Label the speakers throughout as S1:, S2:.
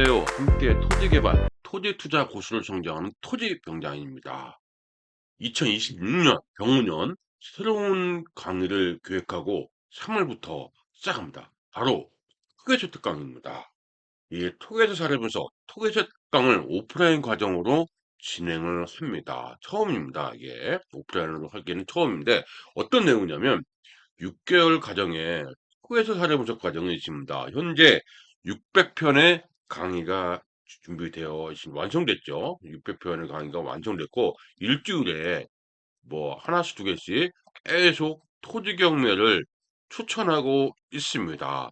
S1: 안녕하세요. 함께 토지개발, 토지투자 고수를 성장하는 토지병장입니다. 2026년 병우년 새로운 강의를 계획하고 3월부터 시작합니다. 바로 토개조 특강입니다. 이 토개조 사례 분석, 토개조 특강을 오프라인 과정으로 진행을 합니다. 처음입니다. 이게 오프라인으로 하기는 처음인데 어떤 내용이냐면 6개월 과정에 토개조 사례 분석 과정이 있습니다. 현재 600편의 강의가 준비되어 완성됐죠. 600편의 강의가 완성됐고 일주일에 뭐 하나씩 두 개씩 계속 토지 경매를 추천하고 있습니다.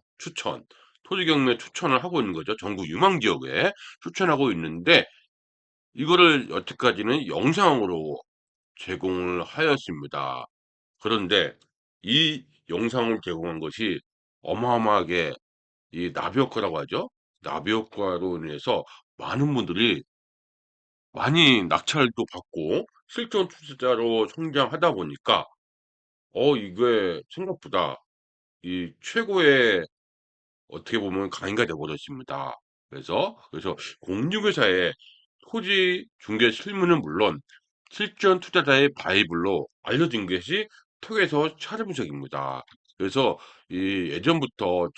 S1: 토지 경매 추천을 하고 있는 거죠. 전국 유망 지역에 추천하고 있는데 이거를 여태까지는 영상으로 제공을 하였습니다. 그런데 이 영상을 제공한 것이 어마어마하게 이 나비 효과라고 하죠. 나비 효과로 인해서 많은 분들이 많이 낙찰도 받고 실전 투자자로 성장하다 보니까 이게 생각보다 이 최고의 어떻게 보면 강의가 되어 버렸습니다. 그래서 공유회사의 토지 중개 실무는 물론 실전 투자자의 바이블로 알려진 것이 토에서 차례 분석입니다. 그래서 이 예전부터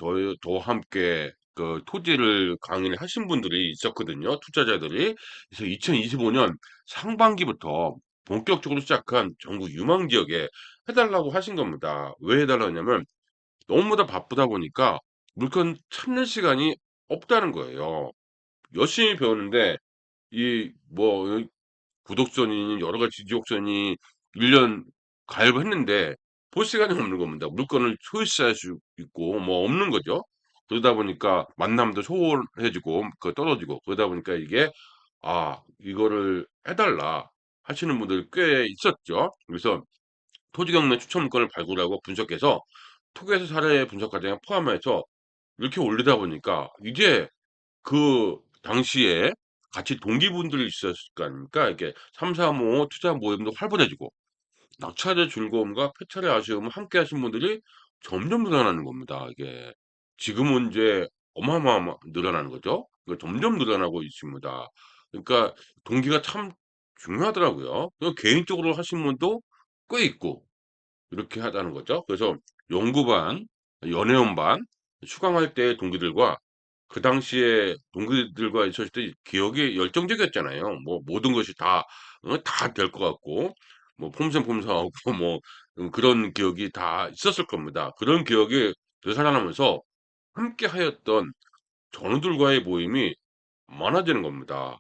S1: 저와 함께 그 토지를 강의를 하신 분들이 있었거든요. 투자자들이. 그래서 2025년 상반기부터 본격적으로 시작한 전국 유망 지역에 해달라고 하신 겁니다. 왜 해달라냐면 너무나 바쁘다 보니까 물건 찾는 시간이 없다는 거예요. 열심히 배우는데 이 뭐 구독선이 여러 가지 지옥선이 1년 가입을 했는데 볼 시간이 없는 겁니다. 물건을 초이스할 수 있고 뭐 없는 거죠. 그러다 보니까 만남도 소홀해지고 그 떨어지고 그러다 보니까 이게 '아 이거를 해 달라.' 하시는 분들이 꽤 있었죠. 그래서 토지 경매 추천 물건을 발굴하고 분석해서 토지에서 사례 분석 과정에 포함해서 이렇게 올리다 보니까 이제 그 당시에 같이 동기분들이 있었을 거 아닙니까? 이렇게 삼삼오오 투자 모임도 활발해지고 낙찰의 즐거움과 폐찰의 아쉬움을 함께 하신 분들이 점점 늘어나는 겁니다. 이게 지금은 이제 어마어마하게 늘어나는 거죠. 점점 늘어나고 있습니다. 그러니까 동기가 참 중요하더라고요. 개인적으로 하신 분도 꽤 있고 이렇게 하자는 거죠. 그래서 연구반, 연애원반 수강할 때 동기들과 그 당시에 동기들과 있었을 때 기억이 열정적이었잖아요. 뭐 모든 것이 다 다 될 것 같고 뭐 폼생폼사하고 뭐 그런 기억이 다 있었을 겁니다. 그런 기억이 되살아나면서 함께 하였던 전우들과의 모임이 많아지는 겁니다.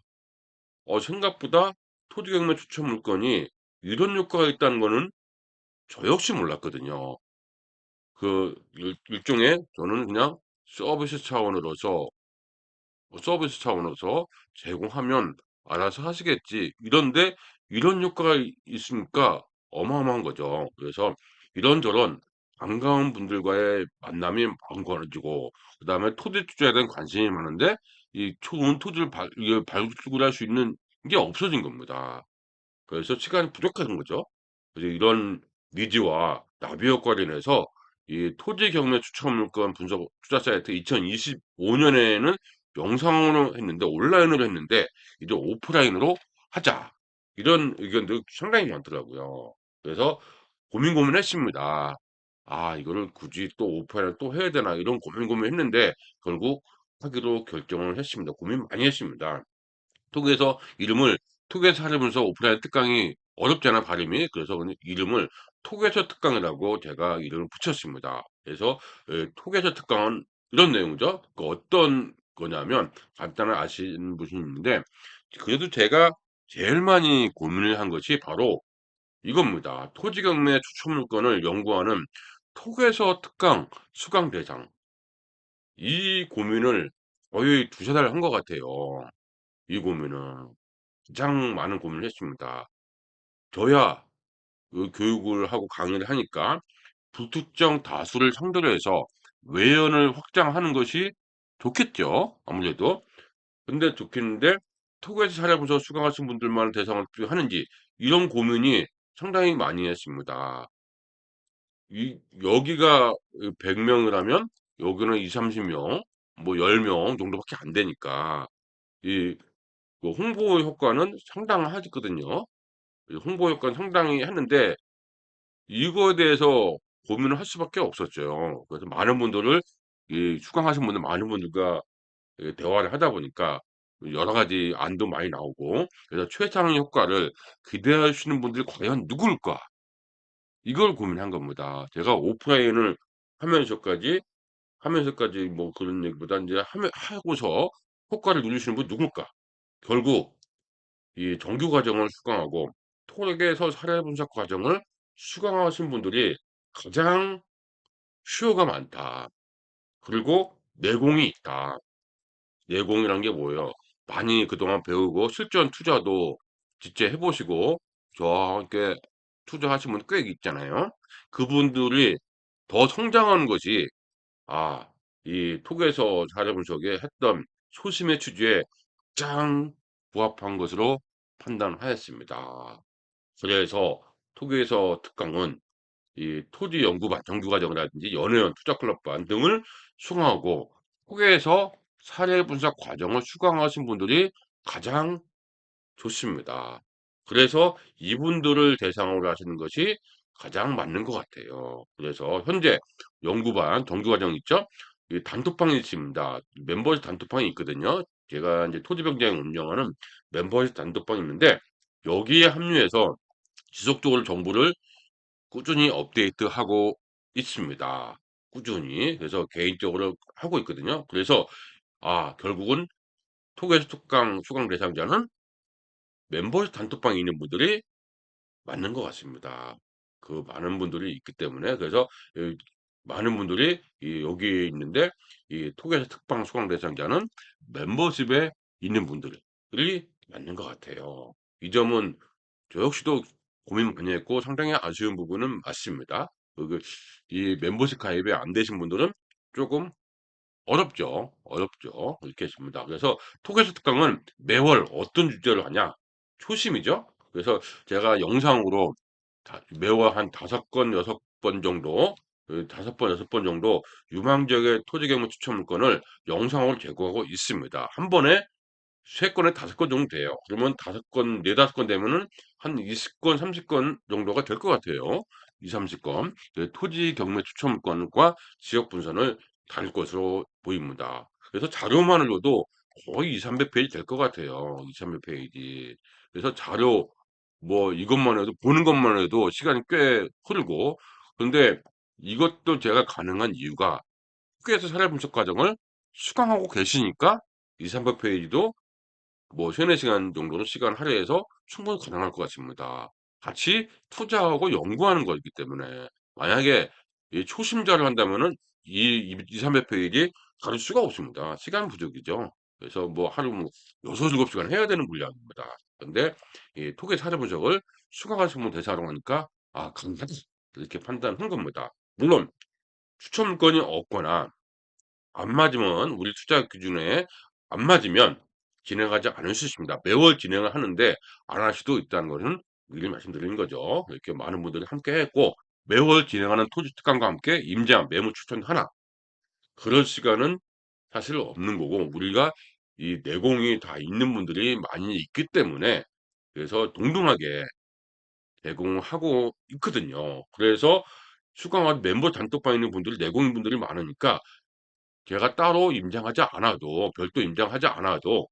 S1: 생각보다 토지경매 추천 물건이 이런 효과가 있다는 거는 저 역시 몰랐거든요. 일종의 저는 그냥 서비스 차원으로서 서비스 차원에서 제공하면 알아서 하시겠지. 이런데 이런 효과가 있으니까 어마어마한 거죠. 그래서 이런저런 반가운 분들과의 만남이 많아지고 그다음에 토지 투자에 대한 관심이 많은데 이 좋은 토지를 이게 발굴할 수 있는 게 없어진 겁니다. 그래서 시간이 부족한 거죠. 그래서 이런 니즈와 나비 효과로 인해서 이 토지 경매 추천 물건 분석 투자 사이트 2025년에는 영상으로 했는데 온라인으로 했는데 이제 오프라인으로 하자. 이런 의견도 상당히 많더라고요. 그래서 고민했습니다. 아, 이거를 굳이 또 오프라인을 또 해야 되나 이런 고민했는데 결국 하기로 결정을 했습니다. 고민 많이 했습니다. 톡에서 이름을 톡에서 하려면서 오프라인 특강이 어렵잖아 발음이. 그래서 그냥 이름을 톡에서 특강이라고 제가 이름을 붙였습니다. 그래서 톡에서 특강은 이런 내용이죠. 그 어떤 거냐면 간단히 아시는 분이 있는데 그래도 제가 제일 많이 고민을 한 것이 바로 이겁니다. 토지 경매 추천 물건을 연구하는 톡에서 특강 수강 대상. 이 고민을 거의 두세 달 한 것 같아요. 이 고민은. 가장 많은 고민을 했습니다. 저야 그 교육을 하고 강의를 하니까 불특정 다수를 상대로 해서 외연을 확장하는 것이 좋겠죠. 아무래도. 근데 좋겠는데 토구에서 사례부서 수강하신 분들만 대상을 하는지 이런 고민이 상당히 많이 했습니다. 여기가 100명이라면 여기는 2, 30명 뭐 10명 정도밖에 안 되니까 이 그 홍보 효과는 상당하거든요. 이 홍보 효과는 상당히 했는데 이거에 대해서 고민을 할 수밖에 없었죠. 그래서 많은 분들을 이 수강하신 분들 많은 분들과 대화를 하다 보니까 여러 가지 안도 많이 나오고 그래서 '최상의 효과를 기대하시는 분들이 과연 누굴까?' 이걸 고민한 겁니다. 제가 오프라인을 하면서까지 뭐 그런 얘기보다 인제 하고서 효과를 누리시는 분이 누굴까? 결국 이 정규 과정을 수강하고 토익에서 사례 분석 과정을 수강하신 분들이 가장 수요가 많다. 그리고 내공이 있다. 내공이란 게 뭐예요? 많이 그동안 배우고 실전 투자도 직접 해 보시고 저와 함께 투자하신 분 꽤 있잖아요. 그분들이 더 성장하는 것이 아 이 톡에서 자료 분석에 했던 소심의 취지에 가장 부합한 것으로 판단하였습니다. 그래서 톡에서 특강은 이 토지 연구반 정규과정이라든지 연회원 투자클럽반 등을 수강하고 톡에서 사례 분석 과정을 수강하신 분들이 가장 좋습니다. 그래서 이분들을 대상으로 하시는 것이 가장 맞는 것 같아요. 그래서 현재 연구반 정규과정 있죠? 이 단톡방이 있습니다. 멤버십 단톡방이 있거든요. 제가 이제 토지병장 운영하는 멤버십 단톡방이 있는데 여기에 합류해서 지속적으로 정보를 꾸준히 업데이트하고 있습니다. 꾸준히. 그래서 개인적으로 하고 있거든요. 그래서 결국은 톡에서 특강 수강 대상자는 멤버십 단톡방에 있는 분들이 맞는 것 같습니다. 그 많은 분들이 있기 때문에 그래서 이 많은 분들이 여기에 있는데 이 톡에서 특강 수강 대상자는 멤버십에 있는 분들이 맞는 것 같아요. 이 점은 저 역시도 고민 많이 했고 상당히 아쉬운 부분은 맞습니다. 이 멤버십 가입이 안 되신 분들은 조금 어렵죠. 어렵죠. 이렇게 있습니다. 그래서 톡에서 특강은 매월 어떤 주제를 하냐? 초심이죠. 그래서 제가 영상으로 매월 한 5건, 6번 정도, 5번, 6번 정도 유망지역의 토지 경매 추천 물건을 영상으로 제공하고 있습니다. 한 번에 3건에 5건 정도 돼요. 그러면 5건, 4-5건 되면은 한 20건, 30건 정도가 될 것 같아요. 2-30건. 토지 경매 추천 물건과 지역 분산을 다룰 것으로 보입니다. 그래서 자료만으로도 거의 200-300페이지 될 것 같아요. 200-300페이지. 그래서 자료 뭐 이것만 해도 보는 것만 해도 시간이 꽤 흐르고 그런데 이것도 제가 가능한 이유가 학교에서 사례 분석 과정을 수강하고 계시니까 200-300페이지도 뭐 3-4시간 정도는 시간 할애해서 충분히 가능할 것 같습니다. 같이 투자하고 연구하는 거기 때문에 만약에 이 초심자를 한다면은 이 200-300페이지 다룰 수가 없습니다. 시간 부족이죠. 그래서 뭐 하루 뭐 6-7시간 해야 되는 분량입니다. 근데 이 토기 사례 분석을 수강하신 분 대상으로 하니까 가능하다 이렇게 판단한 겁니다. 물론 추천 물건이 없거나 안 맞으면 우리 투자 기준에 안 맞으면 진행하지 않을 수 있습니다. 매월 진행을 하는데 안 할 수도 있다는 것은 미리 말씀드리는 거죠. 이렇게 많은 분들이 함께 했고 매월 진행하는 토지 특강과 함께 임장, 매물 추천 하나 그럴 시간은 사실 없는 거고 우리가 이 내공이 다 있는 분들이 많이 있기 때문에 그래서 동등하게 제공하고 있거든요. 그래서 수강한 멤버 단톡방에 있는 분들이 내공인 분들이 많으니까 제가 따로 임장하지 않아도 별도 임장하지 않아도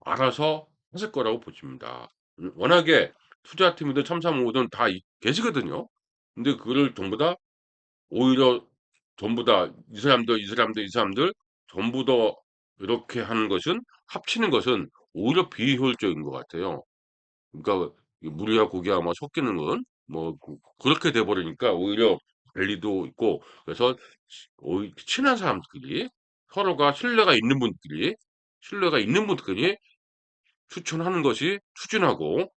S1: 알아서 하실 거라고 보십니다. 워낙에 투자팀이든 참사모든 다 계시거든요. 근데 그거를 전부 다 오히려 전부 다 이 사람들, 이 사람들, 이 사람들 전부 다 이렇게 하는 것은 합치는 것은 오히려 비효율적인 것 같아요. 그러니까 이 물이야 고기야 뭐 섞이는 건 뭐 그렇게 돼 버리니까 오히려 관리도 있고 그래서 친한 사람들끼리 서로가 신뢰가 있는 분들끼리 추천하는 것이 추진하고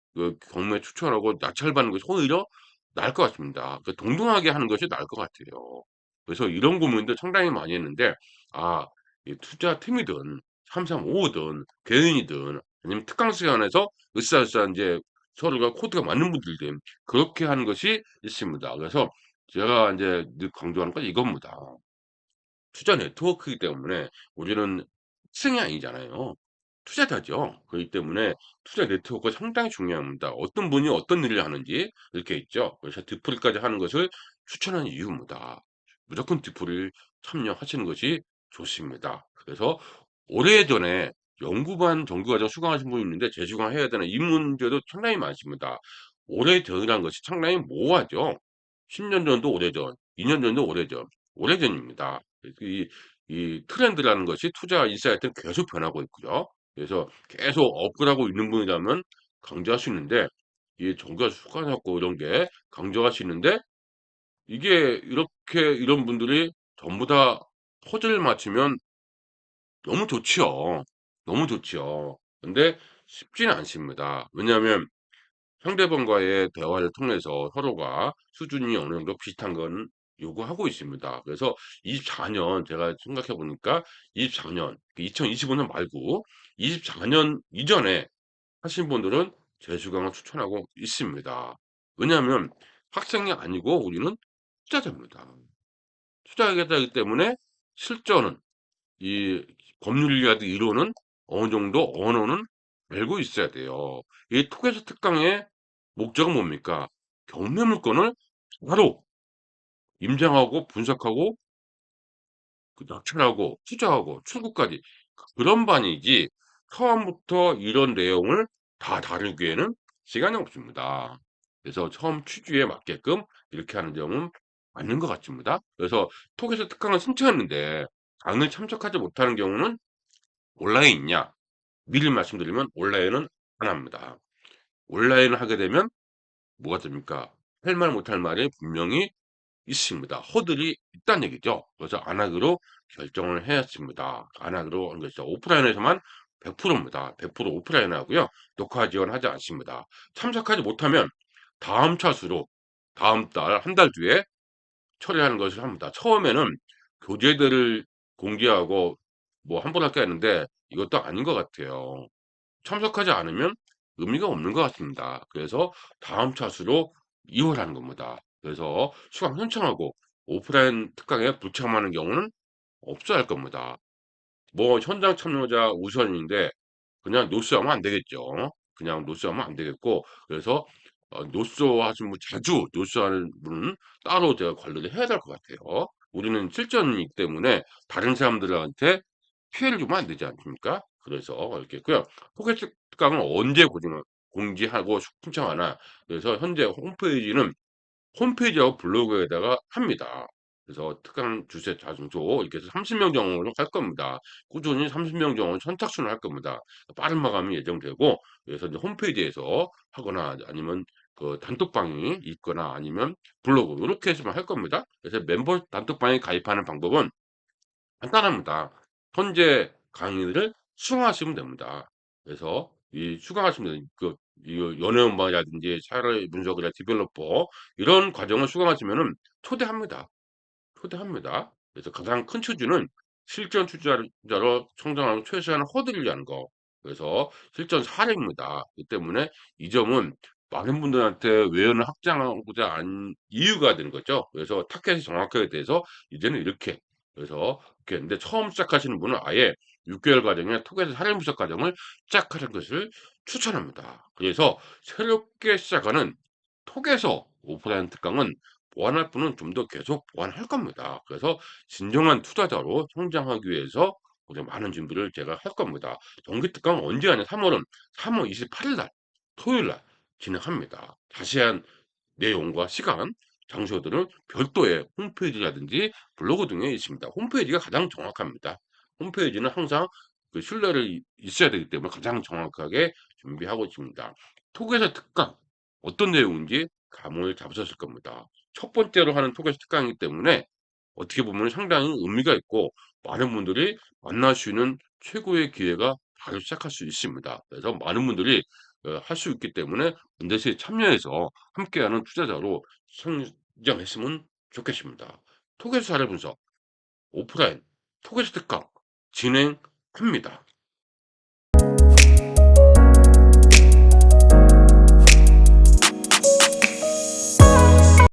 S1: 경매 추천하고 낙찰받는 것이 오히려 나을 것 같습니다. 동등하게 하는 것이 나을 것 같아요. 그래서 이런 고민도 상당히 많이 했는데 아 이 투자팀이든 삼삼오오든 개인이든 아니면 특강 시간에서 으쌰으쌰 인제 서로가 코드가 맞는 분들이든 그렇게 하는 것이 있습니다. 그래서 제가 인제 늘 강조하는 건 이겁니다. 투자 네트워크이기 때문에 우리는 학생이 아니잖아요. 투자자죠. 그렇기 때문에 투자 네트워크가 상당히 중요합니다. 어떤 분이 어떤 일을 하는지 이렇게 있죠. 그래서 디프리까지 하는 것을 추천하는 이유입니다. 무조건 디프를 참여하시는 것이 좋습니다. 그래서 오래전에 연구반 정규과정 수강하신 분이 있는데 재수강해야 되는 이 문제도 상당히 많습니다. 오래전이라는 것이 상당히 모호하죠. 10년 전도 오래전, 2년 전도 오래전, 오래전입니다. 이 트렌드라는 것이 투자 인사이트는 계속 변하고 있고요. 그래서 계속 업글하고 있는 분이라면 강조할 수 있는데 이 정규가 수강하고 이런 게 강조할 수 있는데 이게 이렇게 이런 분들이 전부 다 퍼즐을 맞추면 너무 좋지요. 너무 좋지요. 근데 쉽지는 않습니다. 왜냐하면 상대방과의 대화를 통해서 서로가 수준이 어느 정도 비슷한 건 요구하고 있습니다. 그래서 24년 제가 생각해 보니까 24년, 2025년 말고 24년 이전에 하신 분들은 재수강을 추천하고 있습니다. 왜냐하면 학생이 아니고 우리는 투자자입니다. 투자자이기 때문에 실전은 이 법률이라든 이론은 어느 정도 언어는 알고 있어야 돼요. 이 토대서 특강의 목적은 뭡니까? 경매 물건을 바로 임장하고 분석하고 낙찰하고 투자하고 출고까지 그런 반이지 처음부터 이런 내용을 다 다루기에는 시간이 없습니다. 그래서 처음 취지에 맞게끔 이렇게 하는 점은 맞는 것 같습니다. 그래서 톡에서 특강을 신청했는데 강의 참석하지 못하는 경우는 온라인에 있냐? 미리 말씀드리면 온라인은 안 합니다. 온라인을 하게 되면 뭐가 됩니까? 할 말 못할 말이 분명히 있습니다. 허들이 있다는 얘기죠. 그래서 안 하기로 결정을 했습니다. 안 하기로 한 것이죠. 오프라인에서만 100%입니다. 100% 오프라인 하고요. 녹화 지원하지 않습니다. 참석하지 못하면 다음 차수로 다음 달, 한 달 뒤에 처리하는 것을 합니다. 처음에는 교재들을 공개하고 뭐 한 번 할게 했는데 이것도 아닌 것 같아요. 참석하지 않으면 의미가 없는 것 같습니다. 그래서 다음 차수로 이월하는 겁니다. 그래서 수강 신청하고 오프라인 특강에 불참하는 경우는 없어야 할 겁니다. 뭐 현장 참여자 우선인데 그냥 노쇼하면 안 되겠죠. 그냥 노쇼하면 안 되겠고 그래서 노쇼 하신 분 자주 노쇼하는 분은 따로 제가 관리를 해야 될 것 같아요. 우리는 실전이기 때문에 다른 사람들한테 피해를 주면 안 되지 않습니까? 그래서 이렇게 했고요. 포켓 특강은 언제 공지하고 신청하나 그래서 현재 홈페이지하고 블로그에다가 합니다. 그래서 특강 주제 자중조 이렇게 해서 30명 정도로 할 겁니다. 꾸준히 30명 정도 선착순을 할 겁니다. 빠른 마감이 예정되고 그래서 이제 홈페이지에서 하거나 아니면 그 단톡방이 있거나 아니면 블로그 이렇게 해서만 할 겁니다. 그래서 멤버 단톡방에 가입하는 방법은 간단합니다. 현재 강의를 수강하시면 됩니다. 그래서 이 수강하시면 이 연애연마라든지 차라리 분석이나 디벨로퍼 이런 과정을 수강하시면은 초대합니다. 초대합니다. 그래서 가장 큰 취지는 실전 투자자로 성장하는 최소한 허들이라는 거. 그래서 실전 사례입니다. 그 때문에 이 점은 많은 분들한테 외연을 확장하고자 한 이유가 되는 거죠. 그래서 타겟이 정확하게 돼서 이제는 이렇게 그래서 이렇게 했는데 처음 시작하시는 분은 아예 6개월 과정에 토개서 사례 분석 과정을 시작하는 것을 추천합니다. 그래서 새롭게 시작하는 톡에서 오프라인 특강은 보완할 분은 좀 더 계속 보완할 겁니다. 그래서 진정한 투자자로 성장하기 위해서 우리 많은 준비를 제가 할 겁니다. 정기 특강 언제 하냐? 3월 28일 날 토요일 날 진행합니다. 자세한 내용과 시간, 장소들은 별도의 홈페이지라든지 블로그 등에 있습니다. 홈페이지가 가장 정확합니다. 홈페이지는 항상 그 신뢰를 있어야 되기 때문에 가장 정확하게 준비하고 있습니다. 톡에서 특강 어떤 내용인지 감을 잡으셨을 겁니다. 첫 번째로 하는 톡에서 특강이기 때문에 어떻게 보면 상당히 의미가 있고 많은 분들이 만날 수 있는 최고의 기회가 바로 시작할 수 있습니다. 그래서 많은 분들이 할 수 있기 때문에 문대시에 참여해서 함께하는 투자자로 성장했으면 좋겠습니다. 톡에서 사례 분석, 오프라인, 톡에서 특강 진행합니다.